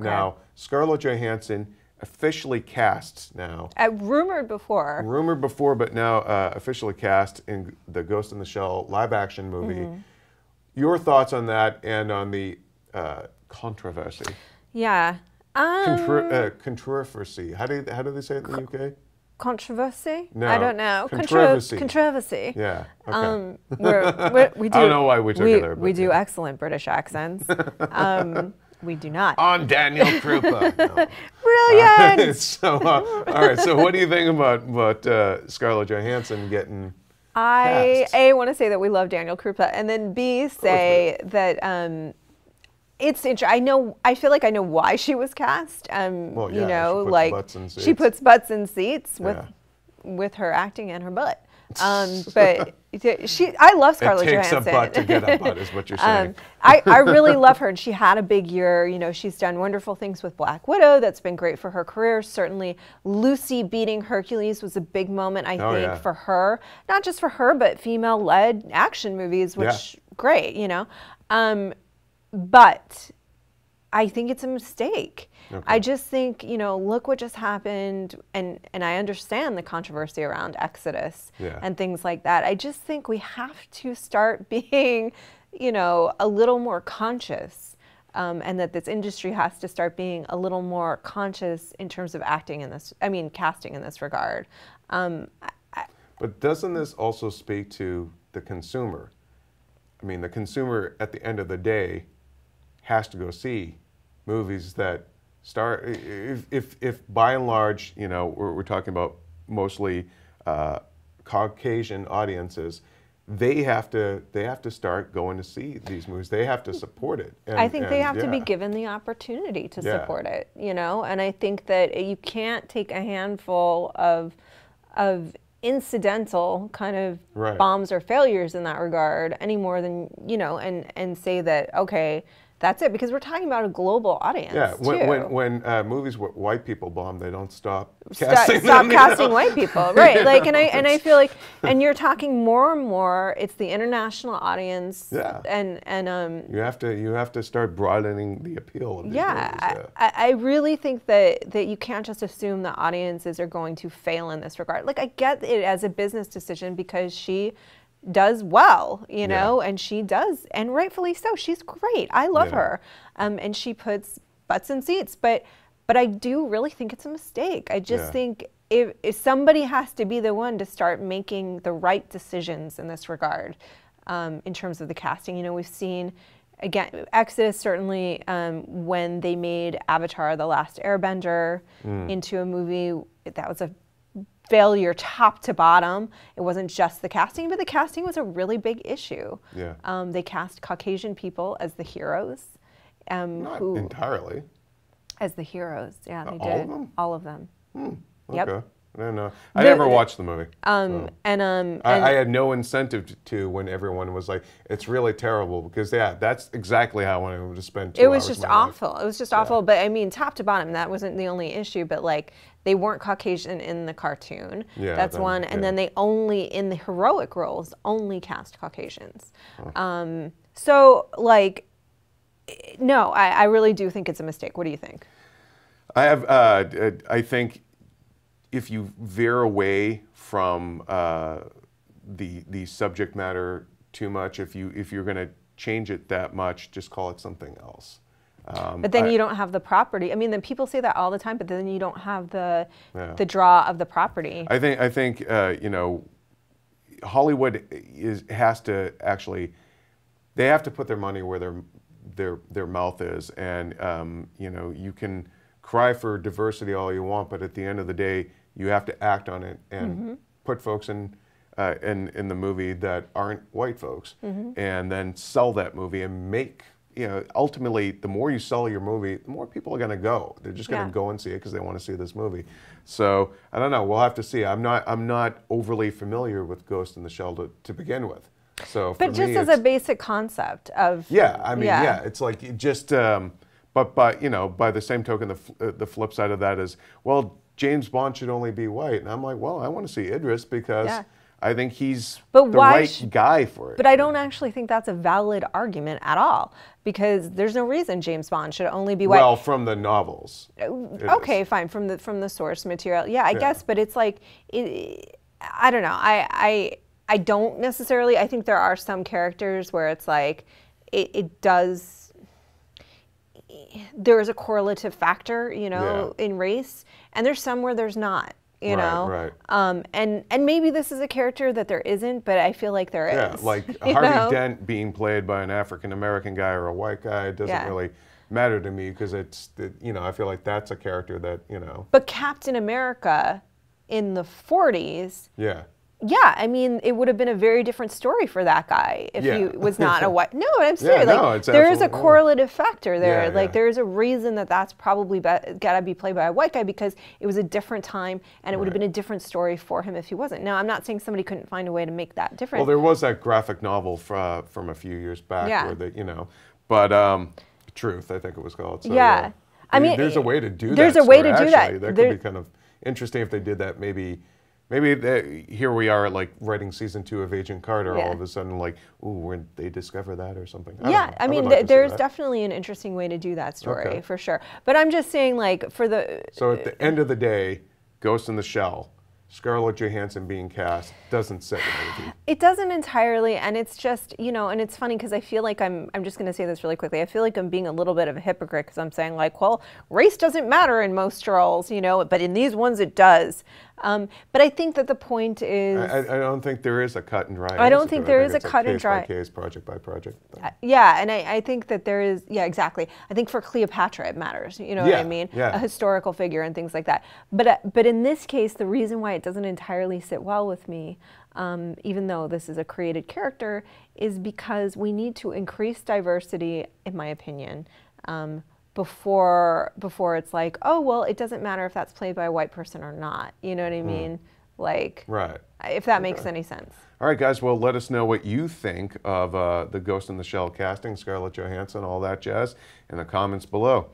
Now, Scarlett Johansson officially cast now. Rumored before. Rumored before, but now officially cast in the Ghost in the Shell live-action movie. Your thoughts on that and on the controversy? Yeah. Controversy. How do they say it in the UK? Controversy? No. I don't know. Controversy. Controversy. Yeah. Okay. We do, I don't know why we took it there. We do excellent British accents. We do not. On Daniel Krupa. No. Brilliant. So, all right. So, what do you think about Scarlett Johansson getting cast? A, want to say that we love Daniel Krupa, and then B, say that it's interesting. I feel like I know why she was cast. Well, yeah, you know, she puts like butts in seats. she puts butts in seats with her acting and her butt. But I love Scarlett Johansson. It takes a butt to get a butt, is what you're saying. I really love her, and she had a big year. You know, she's done wonderful things with Black Widow. That's been great for her career. Certainly, Lucy beating Hercules was a big moment, I think, for her. Not just for her, but female-led action movies, which great, you know. But I think it's a mistake. Okay. I just think, you know, look what just happened, and I understand the controversy around Exodus and things like that. I just think we have to start being, you know, a little more conscious, and that this industry has to start being a little more conscious in terms of casting in this regard. But doesn't this also speak to the consumer? I mean, the consumer at the end of the day has to go see movies that start, if by and large, you know, we're talking about mostly Caucasian audiences, they have to start going to see these movies. They have to support it. I think they have to be given the opportunity to support it, you know, and I think that you can't take a handful of incidental kind of bombs or failures in that regard any more than, you know, and say that, okay, that's it, because we're talking about a global audience. Yeah, when movies with white people bomb, they don't stop casting white people, right? Like, and I feel like, and you're talking more and more. It's the international audience. Yeah. And you have to start broadening the appeal of these movies. I really think that you can't just assume that audiences are going to fail in this regard. Like, I get it as a business decision because she does well, you know, and she does, and rightfully so. She's great. I love her, and she puts butts in seats. But I do really think it's a mistake. I just think if somebody has to be the one to start making the right decisions in this regard, in terms of the casting. You know, we've seen, again, Exodus certainly, when they made Avatar: The Last Airbender into a movie, that was a failure top to bottom. It wasn't just the casting, but the casting was a really big issue. Yeah. They cast Caucasian people as the heroes. Not entirely. As the heroes, yeah, they did. All of them? All of them. Okay. Yep. I don't know. I never watched the movie. I had no incentive to when everyone was like, "It's really terrible," because that's exactly how I wanted to spend 2 hours. It was just awful. It was just awful. But I mean, top to bottom, that wasn't the only issue. But like, they weren't Caucasian in the cartoon. Yeah, that's one. And then they only, in the heroic roles, only cast Caucasians. So like, no, I really do think it's a mistake. What do you think? I think if you veer away from the subject matter too much, if you're going to change it that much, just call it something else. But then you don't have the property. I mean, then people say that all the time, but then you don't have the draw of the property. I think you know, Hollywood has to actually, they have to put their money where their mouth is, and you know, you can cry for diversity all you want, but at the end of the day, you have to act on it and put folks in the movie that aren't white folks, and then sell that movie and make, you know, ultimately, the more you sell your movie, the more people are going to go. They're just going to go and see it because they want to see this movie. So I don't know. We'll have to see. I'm not overly familiar with Ghost in the Shell to begin with. So, but just as a basic concept of I mean, it's like it just. But you know, by the same token, the flip side of that is, well, James Bond should only be white, and I'm like, well, I want to see Idris because I think he's But the why right guy for it. But I don't actually think that's a valid argument at all, because there's no reason James Bond should only be white. Well, from the novels. Okay, fine, from the source material. Yeah, I guess, but it's like, I don't know. I don't necessarily. I think there are some characters where it's like, it does. There is a correlative factor, you know, in race, and there's some where there's not. You know, right. And maybe this is a character that there isn't, but I feel like there is. Yeah, like Harvey Dent being played by an African American guy or a white guy doesn't really matter to me, because it's, you know, I feel like that's a character that, you know. But Captain America in the 40s. Yeah. Yeah, I mean, it would have been a very different story for that guy if he was not a white. No, I'm serious. Like, there is a correlative factor there. Like, there is a reason that that's probably got to be played by a white guy, because it was a different time, and it would have been a different story for him if he wasn't. Now, I'm not saying somebody couldn't find a way to make that different. Well, there was that graphic novel from a few years back where they, you know, but Truth, I think it was called. So, I mean, there's a way to do that. There's a way to do that. That could be kind of interesting if they did that. Maybe here we are, like, writing season 2 of Agent Carter. All of a sudden, like, ooh, when they discover that or something. I mean, there's definitely an interesting way to do that story for sure. But I'm just saying, like, for the so at the end of the day, Ghost in the Shell, Scarlett Johansson being cast doesn't set the movie. It doesn't entirely, and it's just, you know, and it's funny because I feel like I'm just going to say this really quickly. I feel like I'm being a little bit of a hypocrite because I'm saying, like, well, race doesn't matter in most roles, you know, but in these ones it does. But I think that the point is, I don't think there is a cut and dry. I don't think there is a cut and dry. Case by case, project by project. Yeah, and I think that there is. Yeah, exactly. I think for Cleopatra it matters. You know what I mean? Yeah. A historical figure and things like that. But in this case, the reason why it doesn't entirely sit well with me, even though this is a created character, is because we need to increase diversity, in my opinion. Before it's like, oh, well, it doesn't matter if that's played by a white person or not. You know what I mean? Like, if that makes any sense. All right, guys, well, let us know what you think of the Ghost in the Shell casting, Scarlett Johansson, all that jazz, in the comments below.